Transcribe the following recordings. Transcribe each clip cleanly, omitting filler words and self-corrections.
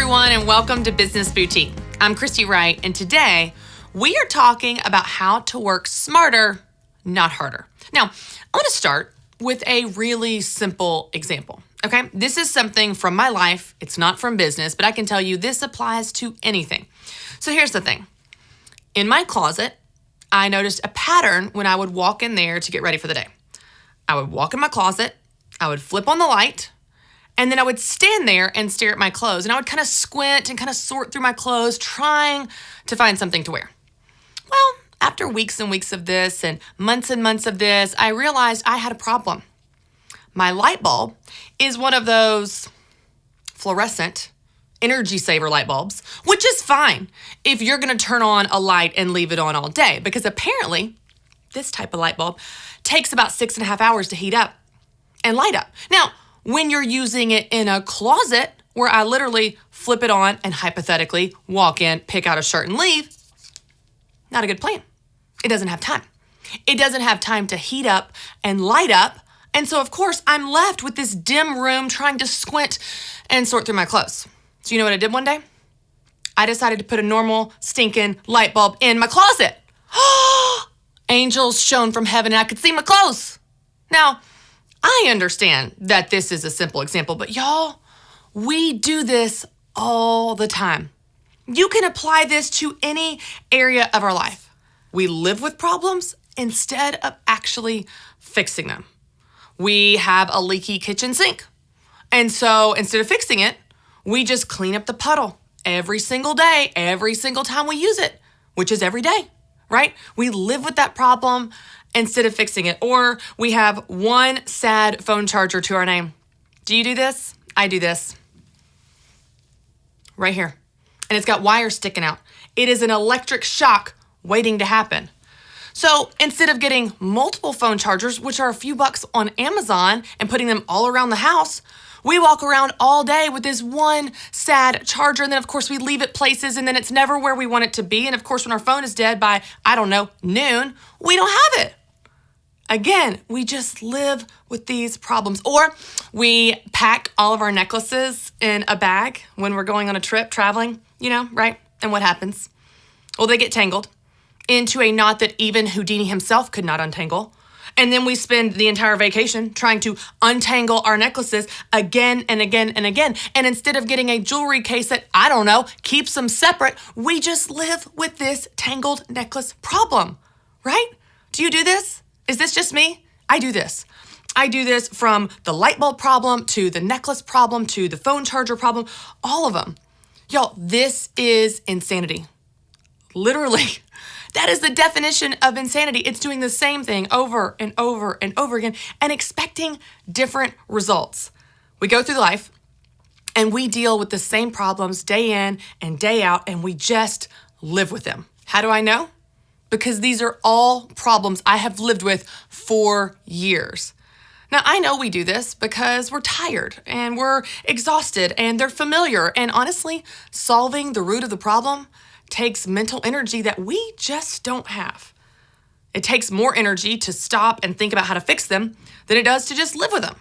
everyone, and welcome to Business Boutique. I'm Christy Wright, and today we are talking about how to work smarter, not harder. Now, I want to start with a really simple example, okay? This is something from my life. It's not from business, but I can tell you this applies to anything. So here's the thing. In my closet, I noticed a pattern when I would walk in there to get ready for the day. I would walk in my closet, I would flip on the light, and then I would stand there and stare at my clothes. And I would kind of squint and kind of sort through my clothes, trying to find something to wear. Well, after weeks and weeks of this and months of this, I realized I had a problem. My light bulb is one of those fluorescent energy saver light bulbs, which is fine if you're going to turn on a light and leave it on all day, because apparently this type of light bulb takes about 6.5 hours to heat up and light up. Now, when you're using it in a closet where I literally flip it on and hypothetically walk in, pick out a shirt and leave, not a good plan. It doesn't have time. It doesn't have time to heat up and light up. And so, of course, I'm left with this dim room trying to squint and sort through my clothes. So you know what I did one day? I decided to put a normal stinking light bulb in my closet. Angels shone from heaven and I could see my clothes. Now, I understand that this is a simple example, but y'all, we do this all the time. You can apply this to any area of our life. We live with problems instead of actually fixing them. We have a leaky kitchen sink. And so instead of fixing it, we just clean up the puddle every single day, every single time we use it, which is every day, right? We live with that problem instead of fixing it. Or we have one sad phone charger to our name. Do you do this? I do this. Right here. And it's got wires sticking out. It is an electric shock waiting to happen. So instead of getting multiple phone chargers, which are a few bucks on Amazon, and putting them all around the house, we walk around all day with this one sad charger. And then, of course, we leave it places, and then it's never where we want it to be. And, of course, when our phone is dead by, noon, we don't have it. Again, we just live with these problems. Or we pack all of our necklaces in a bag when we're going on a trip, traveling, right? And what happens? Well, they get tangled into a knot that even Houdini himself could not untangle. And then we spend the entire vacation trying to untangle our necklaces again and again and again. And instead of getting a jewelry case that, keeps them separate, we just live with this tangled necklace problem, right? Do you do this? Is this just me? I do this. I do this from the light bulb problem to the necklace problem to the phone charger problem, all of them. Y'all, this is insanity. Literally. That is the definition of insanity. It's doing the same thing over and over and over again and expecting different results. We go through life and we deal with the same problems day in and day out, and we just live with them. How do I know? Because these are all problems I have lived with for years. Now, I know we do this because we're tired and we're exhausted and they're familiar. And honestly, solving the root of the problem takes mental energy that we just don't have. It takes more energy to stop and think about how to fix them than it does to just live with them.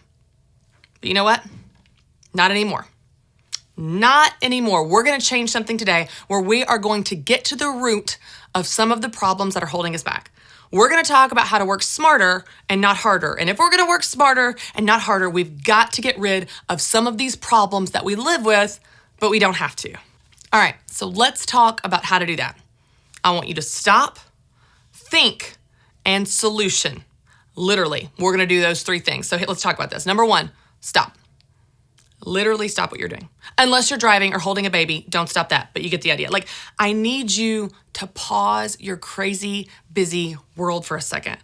But you know what? Not anymore. Not anymore. We're going to change something today where we are going to get to the root of some of the problems that are holding us back. We're going to talk about how to work smarter and not harder. And if we're going to work smarter and not harder, we've got to get rid of some of these problems that we live with, but we don't have to. All right, so let's talk about how to do that. I want you to stop, think, and solution. Literally, we're going to do those three things. So let's talk about this. Number one, stop. Literally stop what you're doing. Unless you're driving or holding a baby, don't stop that, but you get the idea. I need you to pause your crazy, busy world for a second.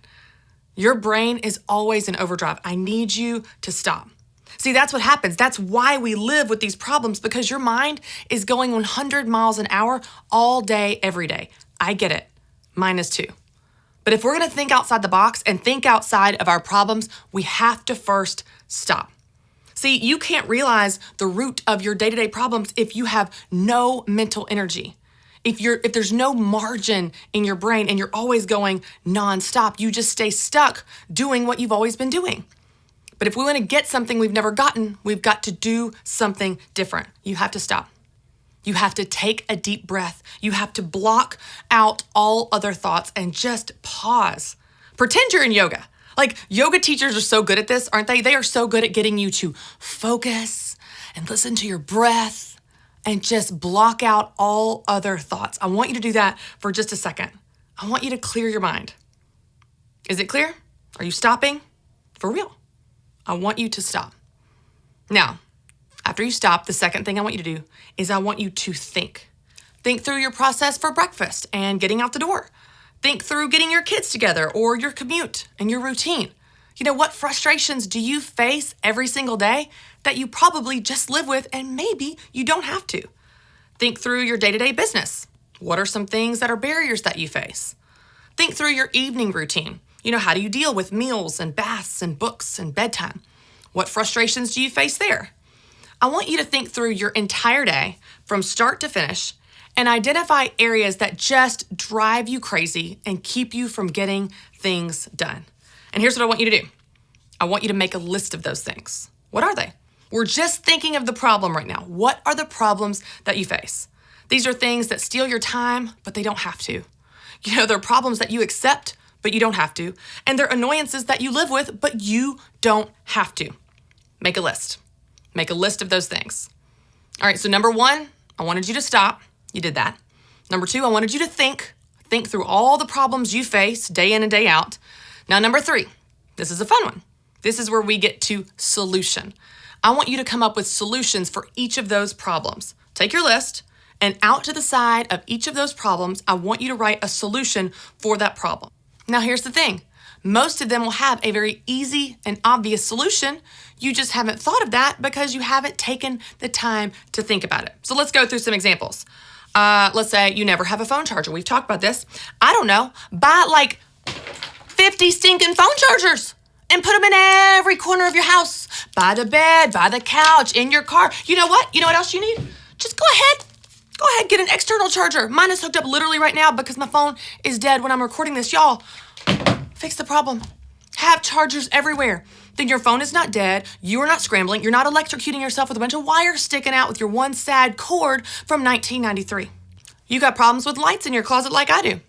Your brain is always in overdrive. I need you to stop. See, that's what happens. That's why we live with these problems, because your mind is going 100 miles an hour all day, every day. I get it. Mine is too. But if we're going to think outside the box and think outside of our problems, we have to first stop. See, you can't realize the root of your day-to-day problems if you have no mental energy. If there's no margin in your brain and you're always going nonstop, you just stay stuck doing what you've always been doing. But if we want to get something we've never gotten, we've got to do something different. You have to stop. You have to take a deep breath. You have to block out all other thoughts and just pause. Pretend you're in yoga. Like, yoga teachers are so good at this, aren't they? They are so good at getting you to focus and listen to your breath and just block out all other thoughts. I want you to do that for just a second. I want you to clear your mind. Is it clear? Are you stopping? For real. I want you to stop. Now, after you stop, the second thing I want you to do is I want you to think. Think through your process for breakfast and getting out the door. Think through getting your kids together or your commute and your routine. You know, what frustrations do you face every single day that you probably just live with and maybe you don't have to? Think through your day-to-day business. What are some things that are barriers that you face? Think through your evening routine. You know, how do you deal with meals and baths and books and bedtime? What frustrations do you face there? I want you to think through your entire day from start to finish and identify areas that just drive you crazy and keep you from getting things done. And here's what I want you to do. I want you to make a list of those things. What are they? We're just thinking of the problem right now. What are the problems that you face? These are things that steal your time, but they don't have to. You know, they're problems that you accept, but you don't have to. And they're annoyances that you live with, but you don't have to. Make a list. Make a list of those things. All right, so number one, I wanted you to stop. You did that. Number two, I wanted you to think. Think through all the problems you face day in and day out. Now, number three, this is a fun one. This is where we get to solution. I want you to come up with solutions for each of those problems. Take your list, and out to the side of each of those problems, I want you to write a solution for that problem. Now, here's the thing. Most of them will have a very easy and obvious solution. You just haven't thought of that because you haven't taken the time to think about it. So let's go through some examples. Let's say you never have a phone charger. We've talked about this. I don't know. Buy like 50 stinking phone chargers and put them in every corner of your house. By the bed, by the couch, in your car. You know what? You know what else you need? Just go ahead, get an external charger. Mine is hooked up literally right now because my phone is dead when I'm recording this. Y'all, fix the problem. Have chargers everywhere. Then your phone is not dead. You are not scrambling. You're not electrocuting yourself with a bunch of wires sticking out with your one sad cord from 1993. You got problems with lights in your closet like I do.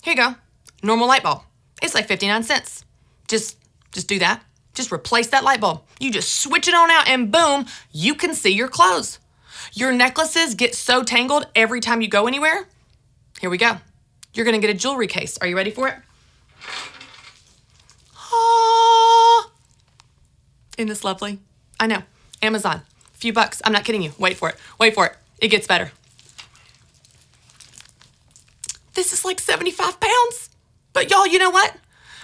Here you go. Normal light bulb. It's like 59 cents. Just do that. Just replace that light bulb. You just switch it on out and boom, you can see your clothes. Your necklaces get so tangled every time you go anywhere. Here we go. You're gonna get a jewelry case. Are you ready for it? Isn't this lovely? I know. Amazon. A few bucks. I'm not kidding you. Wait for it. It gets better. This is like 75 pounds. But y'all, you know what?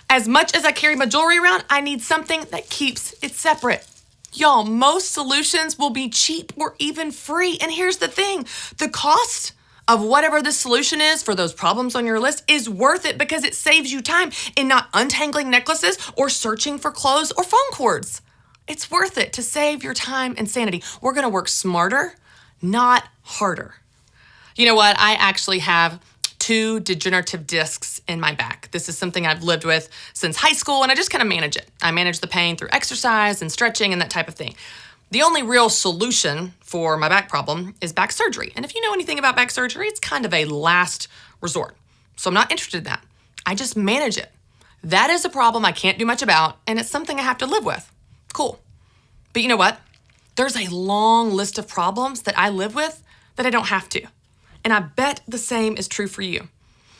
As much as I carry my jewelry around, I need something that keeps it separate. Y'all, most solutions will be cheap or even free. And here's the thing. The cost of whatever the solution is for those problems on your list is worth it because it saves you time in not untangling necklaces or searching for clothes or phone cords. It's worth it to save your time and sanity. We're gonna work smarter, not harder. You know what? I actually have 2 degenerative discs in my back. This is something I've lived with since high school, and I just kind of manage it. I manage the pain through exercise and stretching and that type of thing. The only real solution for my back problem is back surgery. And if you know anything about back surgery, it's kind of a last resort. So I'm not interested in that. I just manage it. That is a problem I can't do much about, and it's something I have to live with. Cool. But you know what? There's a long list of problems that I live with that I don't have to. And I bet the same is true for you.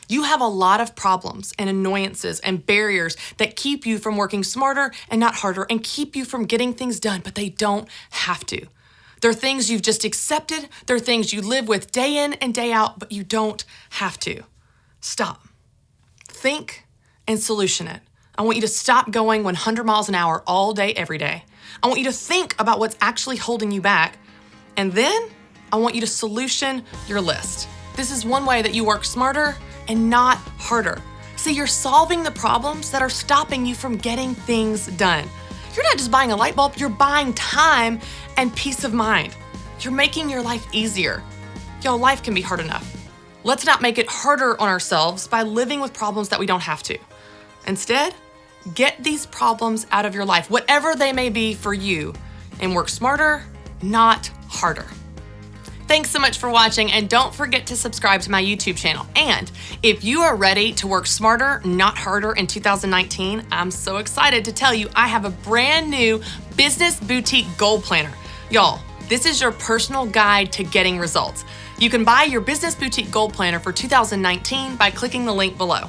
You have a lot of problems and annoyances and barriers that keep you from working smarter and not harder and keep you from getting things done, but they don't have to. They're things you've just accepted. They're things you live with day in and day out, but you don't have to. Stop. Think and solution it. I want you to stop going 100 miles an hour all day, every day. I want you to think about what's actually holding you back. And then I want you to solution your list. This is one way that you work smarter and not harder. See, you're solving the problems that are stopping you from getting things done. You're not just buying a light bulb, you're buying time and peace of mind. You're making your life easier. Yo, life can be hard enough. Let's not make it harder on ourselves by living with problems that we don't have to. Instead, get these problems out of your life, whatever they may be for you, and work smarter, not harder. Thanks so much for watching, and don't forget to subscribe to my YouTube channel. And if you are ready to work smarter, not harder in 2019, I'm so excited to tell you I have a brand new Business Boutique Goal Planner. Y'all, this is your personal guide to getting results. You can buy your Business Boutique Goal Planner for 2019 by clicking the link below.